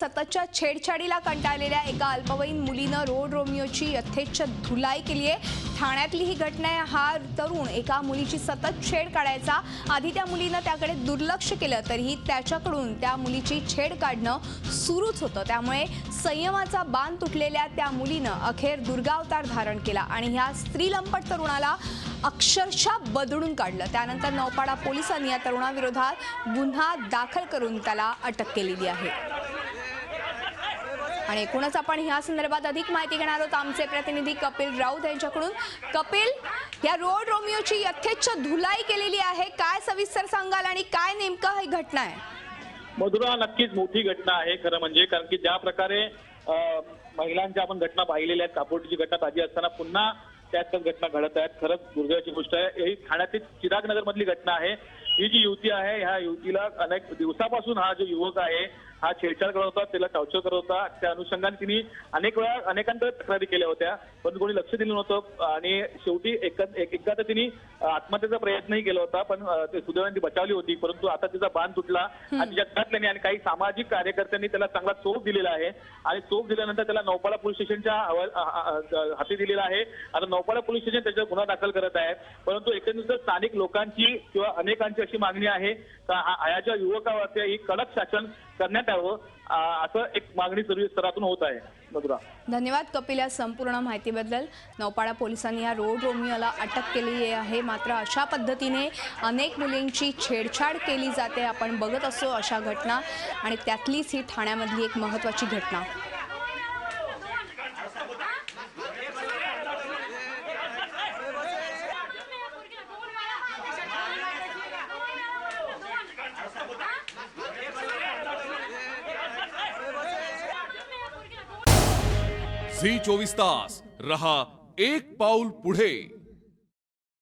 सततच्या छेडछाडीला कंटाळलेल्या एका अल्पवयीन मुलीनं रोड रोमियोची यथेच्छ धुलाई केली आहे। ठाण्यातली ही घटना आहे। हा तरुण एका मुलीची सतत छेड काढायचा। आधी त्या मुलीनं त्याकडे दुर्लक्ष केलं तरीही त्याच्याकडून त्या मुलीची छेड काढणं सुरूच होतं। त्यामुळे संयमाचा बांध तुटलेल्या त्या मुलीनं अखेर दुर्गावतार धारण केला आणि ह्या स्त्रीलंपट तरुणाला अक्षरशः बदलून काढलं। त्यानंतर नौपाडा पोलिसांनी या तरुणाविरोधात गुन्हा दाखल करून त्याला अटक केलेली आहे। आणि एकूणच आपण ह्या संदर्भात अधिक माहिती घेणार आहोत आमचे प्रतिनिधी कपिल राऊत यांच्याकडून। कपिल, या रोड रोमियोची यथेच्छ धुलाई केलेली आहे, काय सविस्तर सांगाल आणि काय नेमकं ही घटना आहे? मधुरा, नक्कीच मोठी घटना आहे खरं म्हणजे, कारण की ज्या प्रकारे महिलांच्या आपण घटना पाहिलेल्या आहेत, कापोटीची घटना ताजी असताना पुन्हा त्याच घटना घडत आहेत। खरंच दुर्दैवाची गोष्ट आहे। ही ठाण्यातील चिरागनगर मधली घटना आहे। ही जी युवती आहे, ह्या युवतीला अनेक दिवसापासून हा जो युवक आहे हा छेडछाड करत होता, त्याला टॉर्चर करत होता। त्या अनुषंगाने तिने अनेक वेळा अनेकांकडे तक्रारी केल्या होत्या, पण कोणी लक्ष दिलं नव्हतं आणि शेवटी एकदा तर तिने आत्महत्येचा प्रयत्नही केला होता, पण ते सुदैवाने ती बचावली होती। परंतु आता तिचा बांध तुटला आणि तिच्या घरातल्यांनी आणि काही सामाजिक कार्यकर्त्यांनी त्याला चांगला चोप दिलेला आहे आणि चोप दिल्यानंतर त्याला नौपाडा पोलीस स्टेशनच्या हाती दिलेला आहे। आता नौपाडा पोलीस स्टेशन त्याच्यावर गुन्हा दाखल करत आहे। परंतु एकंदरीत स्थानिक लोकांची किंवा अनेकांची अशी मागणी आहे का या ज्या युवकावरती ही कडक शासन करण्यात यावं, असं एक मागणी सर्व स्तरातून होत आहे। मधुरा, धन्यवाद कपिल या संपूर्ण माहितीबद्दल। नौपाडा पोलिसांनी या रोड रोमियोला अटक केली आहे। मात्र अशा पद्धतीने अनेक मुलींची छेडछाड केली जाते, आपण बघत असतो अशा घटना आणि त्यातलीच ही ठाण्यामधली एक महत्त्वाची घटना। झी 24 तास रहा एक पाऊल पुढे।